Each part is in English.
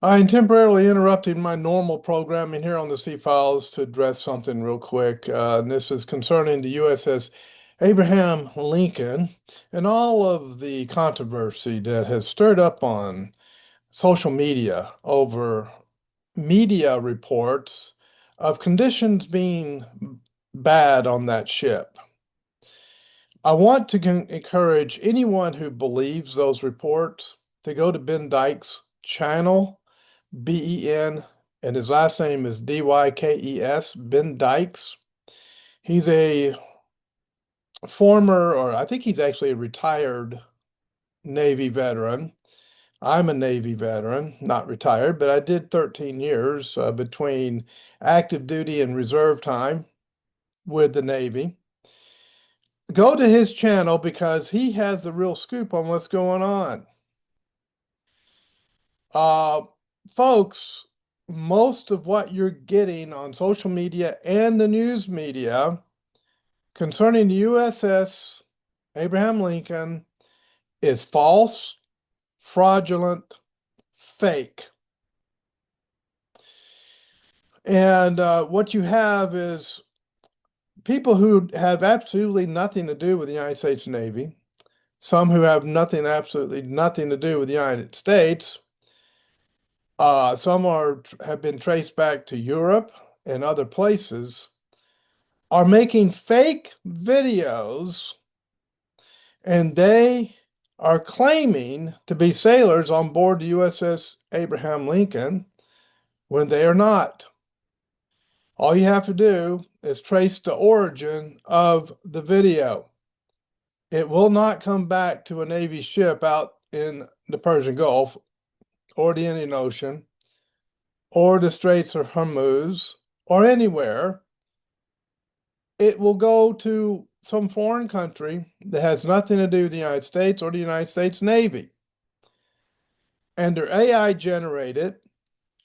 I'm temporarily interrupting my normal programming here on the C Files to address something real quick. And this is concerning the USS Abraham Lincoln and all of the controversy that has stirred up on social media over media reports of conditions being bad on that ship. I want to encourage anyone who believes those reports to go to Ben Dyke's channel. Ben, and his last name is Dykes, Ben Dykes. He's a former, or I think he's actually a retired Navy veteran. I'm a Navy veteran, not retired, but I did 13 years between active duty and reserve time with the Navy. Go to his channel because he has the real scoop on what's going on. Uh, Folks, most of what you're getting on social media and the news media concerning the USS Abraham Lincoln is false, fraudulent, fake. And what you have is people who have absolutely nothing to do with the United States Navy, some who have nothing, absolutely nothing to do with the United States. Some have been traced back to Europe and other places, are making fake videos, and they are claiming to be sailors on board the USS Abraham Lincoln when they are not. All you have to do is trace the origin of the video. It will not come back to a Navy ship out in the Persian Gulf or the Indian Ocean or the Straits of Hormuz or anywhere. It will go to some foreign country that has nothing to do with the United States or the United States Navy. And they're AI generated,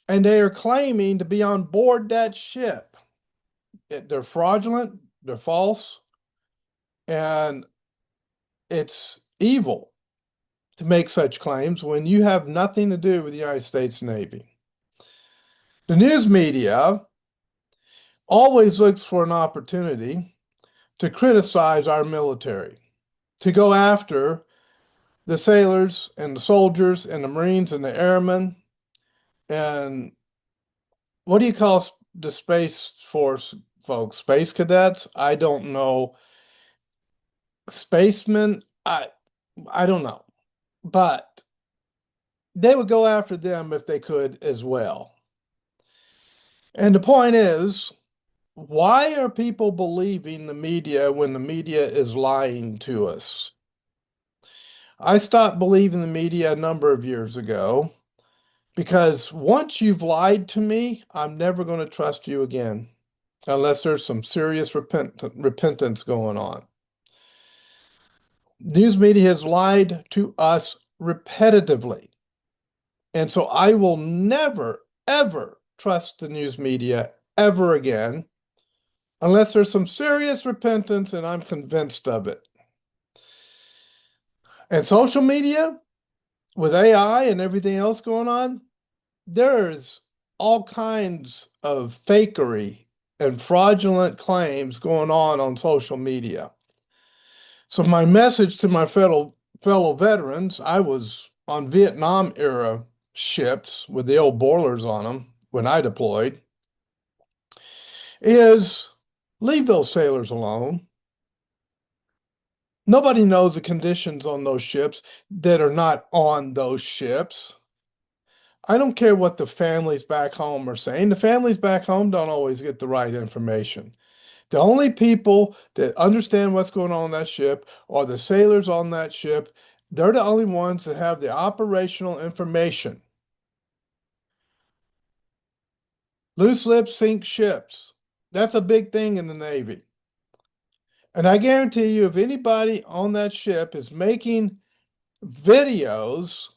and they are claiming to be on board that ship. They're fraudulent, they're false, and it's evil to make such claims when you have nothing to do with the United States Navy. The news media always looks for an opportunity to criticize our military, to go after the sailors and the soldiers and the Marines and the airmen. And what do you call the Space Force folks? Space cadets? I don't know. Spacemen? I don't know. But they would go after them if they could as well. And the point is, why are people believing the media when the media is lying to us? I stopped believing the media a number of years ago because once you've lied to me, I'm never going to trust you again unless there's some serious repentance going on. News media has lied to us repetitively. And so I will never, ever trust the news media ever again unless there's some serious repentance and I'm convinced of it. And social media with AI and everything else going on, there's all kinds of fakery and fraudulent claims going on social media. So my message to my fellow veterans, I was on Vietnam era ships with the old boilers on them when I deployed, is leave those sailors alone. Nobody knows the conditions on those ships that are not on those ships. I don't care what the families back home are saying. The families back home don't always get the right information. The only people that understand what's going on that ship are the sailors on that ship. They're the only ones that have the operational information. Loose lips sink ships. That's a big thing in the Navy. And I guarantee you, if anybody on that ship is making videos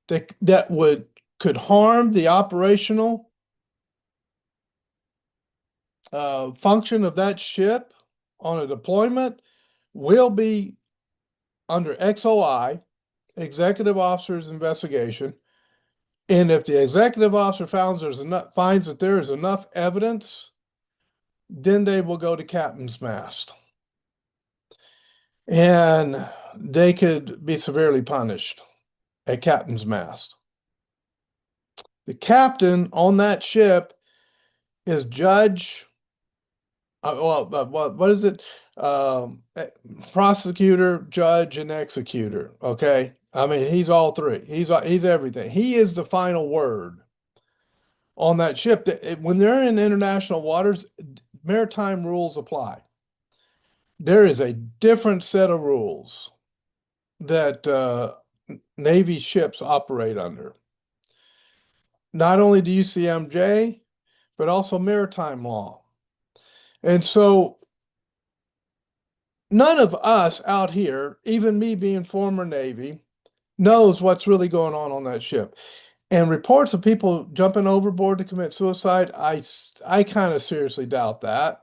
that would could harm the operational function of that ship on a deployment, will be under XOI, Executive Officer's Investigation, And if the executive officer finds that there is enough evidence, then they will go to captain's mast. And they could be severely punished at captain's mast. The captain on that ship is judge, what is it? Prosecutor, judge, and executor. Okay. I mean, he's all three. He's everything. He is the final word on that ship. When they're in international waters, maritime rules apply. There is a different set of rules that Navy ships operate under. Not only the UCMJ, but also maritime law. And so none of us out here, even me being former Navy, knows what's really going on that ship. And reports of people jumping overboard to commit suicide, I kind of seriously doubt that.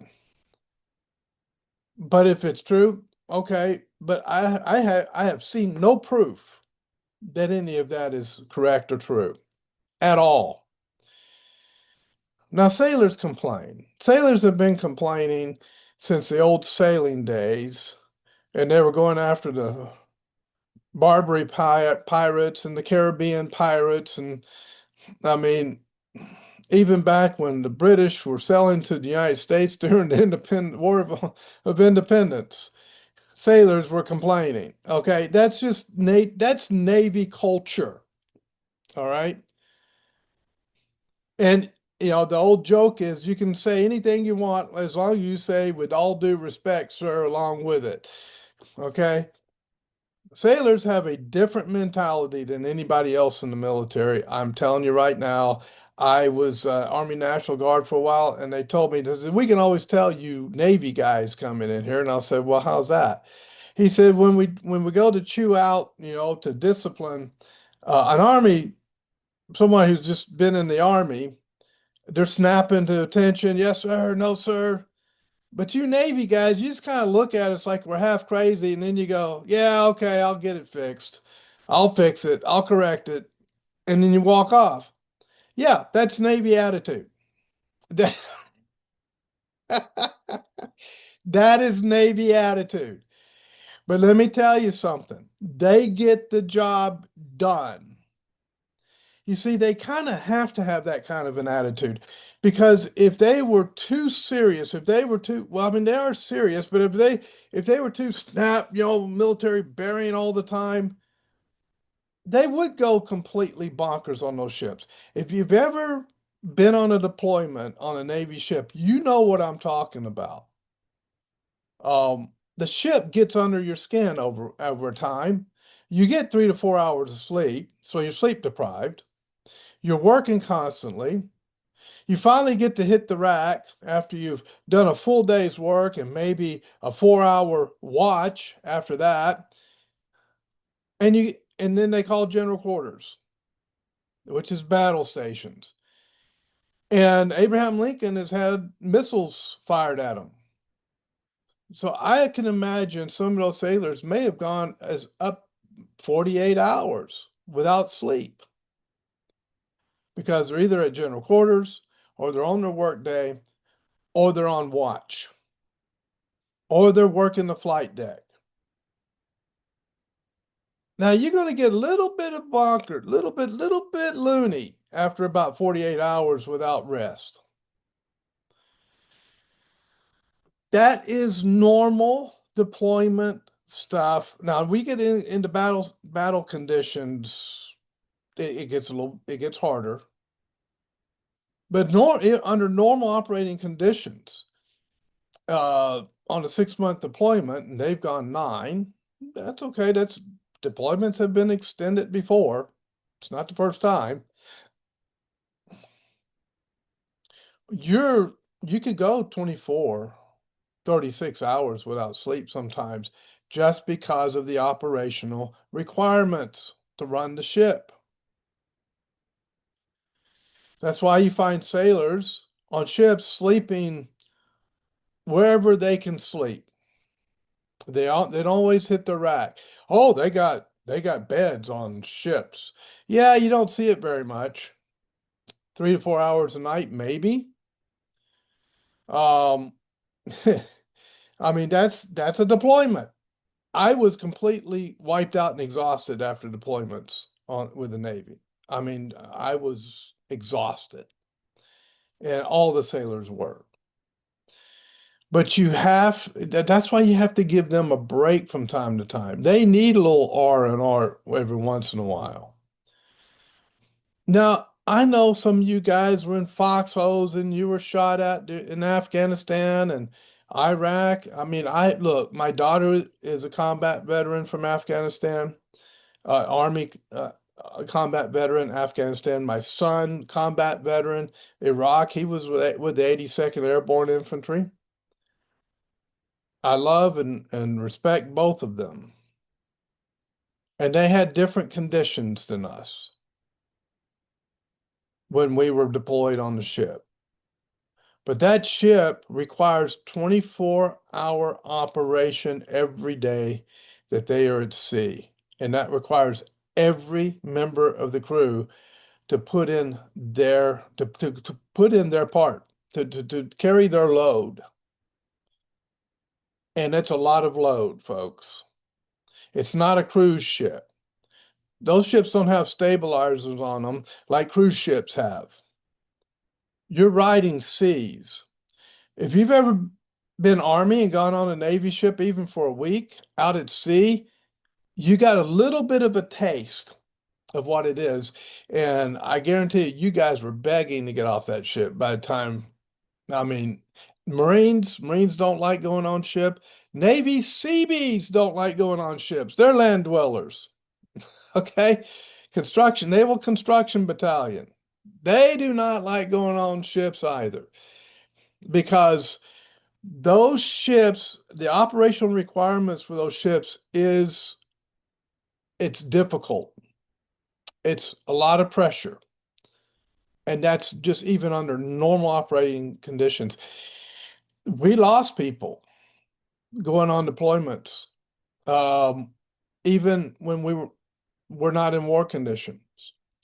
But if it's true, okay. But I have seen no proof that any of that is correct or true at all. Now, sailors complain. Sailors have been complaining since the old sailing days, and they were going after the Barbary pirates and the Caribbean pirates. And I mean, even back when the British were selling to the United States during the of Independence, sailors were complaining. Okay, that's Navy culture. All right. And the old joke is you can say anything you want as long as you say with all due respect, sir, along with it. Okay? Sailors have a different mentality than anybody else in the military. I'm telling you right now, I was Army National Guard for a while, and they told me, they said, we can always tell you Navy guys coming in here. And I said, well, how's that? He said, when we go to chew out, to discipline an Army, someone who's just been in the Army, they're snapping to attention. Yes, sir. No, sir. But you Navy guys, you just kind of look at us like we're half crazy, and then you go, yeah, okay, I'll get it fixed. I'll fix it. I'll correct it. And then you walk off. Yeah, that's Navy attitude. That, that is Navy attitude. But let me tell you something. They get the job done. You see, they kind of have to have that kind of an attitude because if they were too serious, if they were too, well, I mean, they are serious, but if they were too snap, military bearing all the time, they would go completely bonkers on those ships. If you've ever been on a deployment on a Navy ship, you know what I'm talking about. The ship gets under your skin over time. You get 3 to 4 hours of sleep, so you're sleep deprived. You're working constantly. You finally get to hit the rack after you've done a full day's work and maybe a 4 hour watch after that. And then they call general quarters, which is battle stations. And Abraham Lincoln has had missiles fired at him. So I can imagine some of those sailors may have gone as up 48 hours without sleep because they're either at general quarters or they're on their work day or they're on watch or they're working the flight deck. Now you're going to get a little bit of bonkers, little bit loony after about 48 hours without rest. That is normal deployment stuff. Now we get into battle conditions, it gets harder. But under normal operating conditions, on a 6 month deployment, and they've gone 9, that's okay. Deployments have been extended before. It's not the first time. You could go 24, 36 hours without sleep sometimes just because of the operational requirements to run the ship. That's why you find sailors on ships sleeping wherever they can sleep. They don't always hit the rack. Oh, they got They got beds on ships. Yeah, you don't see it very much. 3 to 4 hours a night, maybe. Um, I mean, that's a deployment. I was completely wiped out and exhausted after deployments on with the Navy. I mean, I was exhausted, and all the sailors were. But that's why you have to give them a break from time to time. They need a little R&R every once in a while. Now, I know some of you guys were in foxholes and you were shot at in Afghanistan and Iraq. I mean, my daughter is a combat veteran from Afghanistan, Army combat veteran, Afghanistan. My son, combat veteran, Iraq. He was with the 82nd Airborne Infantry. I love and respect both of them. And they had different conditions than us when we were deployed on the ship. But that ship requires 24-hour operation every day that they are at sea. And that requires every member of the crew to put in to put in their part, to carry their load. And it's a lot of load, folks. It's not a cruise ship. Those ships don't have stabilizers on them like cruise ships have. You're riding seas. If you've ever been Army and gone on a Navy ship, even for a week out at sea, you got a little bit of a taste of what it is. And I guarantee you guys were begging to get off that ship by the time, I mean, Marines don't like going on ship. Navy Seabees don't like going on ships. They're land dwellers. Okay. Naval Construction Battalion. They do not like going on ships either because those ships, the operational requirements for those ships it's difficult. It's a lot of pressure. And that's just even under normal operating conditions. We lost people going on deployments, um, even when we're not in war conditions,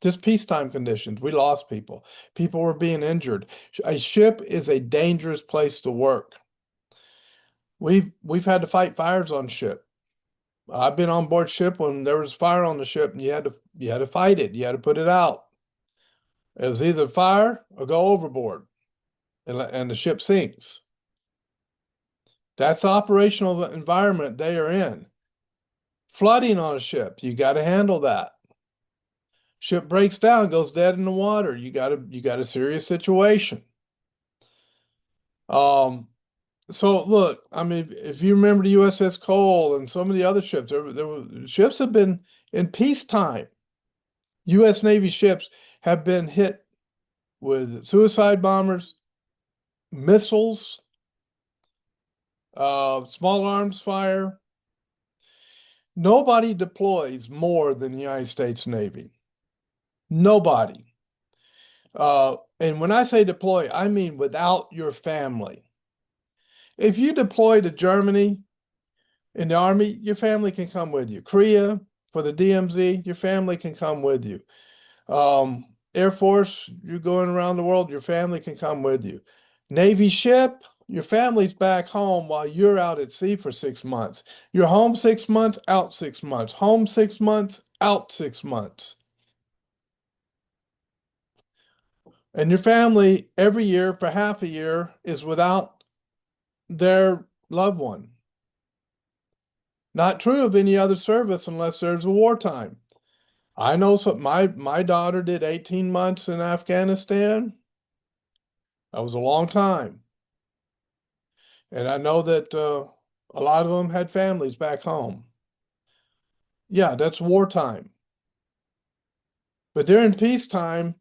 just peacetime conditions. We lost people. People were being injured. A ship is a dangerous place to work. We've had to fight fires on ship. I've been on board ship when there was fire on the ship, and you had to fight it. You had to put it out. It was either fire or go overboard, and the ship sinks. That's the operational environment they are in. Flooding on a ship, you got to handle that. Ship breaks down, goes dead in the water. You got a serious situation. Um, so look, I mean, if you remember the USS Cole and some of the other ships, ships have been in peacetime. U.S. Navy ships have been hit with suicide bombers, missiles, small arms fire. Nobody deploys more than the United States Navy. Nobody. And when I say deploy, I mean without your family. If you deploy to Germany in the Army, your family can come with you. Korea for the DMZ, your family can come with you. Air Force, you're going around the world, your family can come with you. Navy ship, your family's back home while you're out at sea for 6 months. You're home 6 months, out 6 months. Home 6 months, out 6 months. And your family every year for half a year is without their loved one. Not true of any other service unless there's a wartime. I know my daughter did 18 months in Afghanistan. That was a long time. And I know that a lot of them had families back home. Yeah, that's wartime. But during peacetime,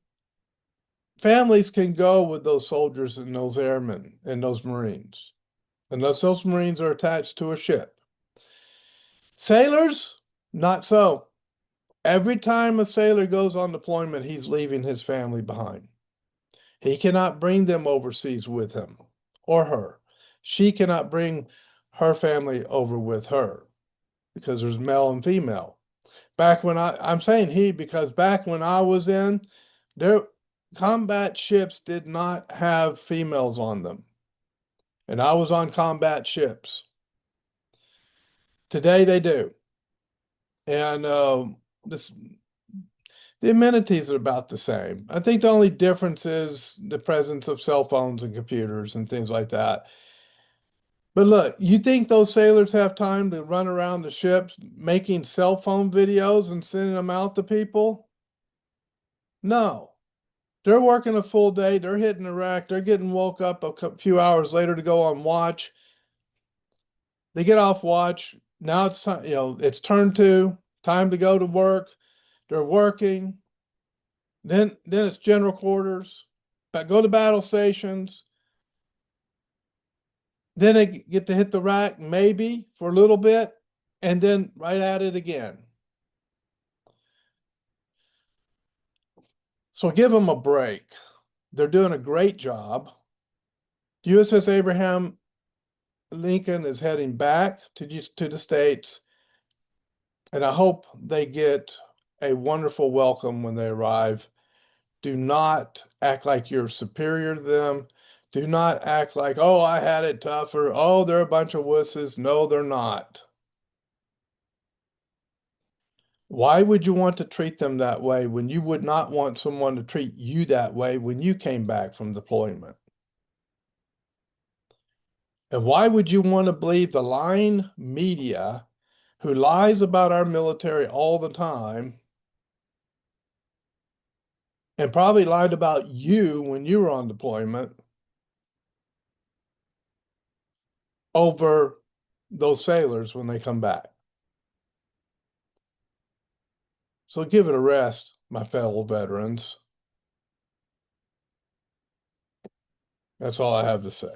families can go with those soldiers and those airmen and those Marines, unless those Marines are attached to a ship. Sailors, not so. Every time a sailor goes on deployment, he's leaving his family behind. He cannot bring them overseas with him or her. She cannot bring her family over with her because there's male and female. Back when I'm saying he because back when I was in, their combat ships did not have females on them. And I was on combat ships. Today they do. And this the amenities are about the same. I think the only difference is the presence of cell phones and computers and things like that. But look, you think those sailors have time to run around the ships making cell phone videos and sending them out to people? No. They're working a full day. They're hitting the rack. They're getting woke up a few hours later to go on watch. They get off watch. Now it's time, it's turn two, time to go to work. They're working. Then it's general quarters. But go to battle stations. Then they get to hit the rack maybe for a little bit, and then right at it again. So give them a break. They're doing a great job. USS Abraham Lincoln is heading back to the States, and I hope they get a wonderful welcome when they arrive. Do not act like you're superior to them. Do not act like, oh, I had it tougher. Oh, they're a bunch of wusses. No, they're not. Why would you want to treat them that way when you would not want someone to treat you that way when you came back from deployment? And why would you want to believe the lying media who lies about our military all the time and probably lied about you when you were on deployment over those sailors when they come back? So give it a rest, my fellow veterans. That's all I have to say.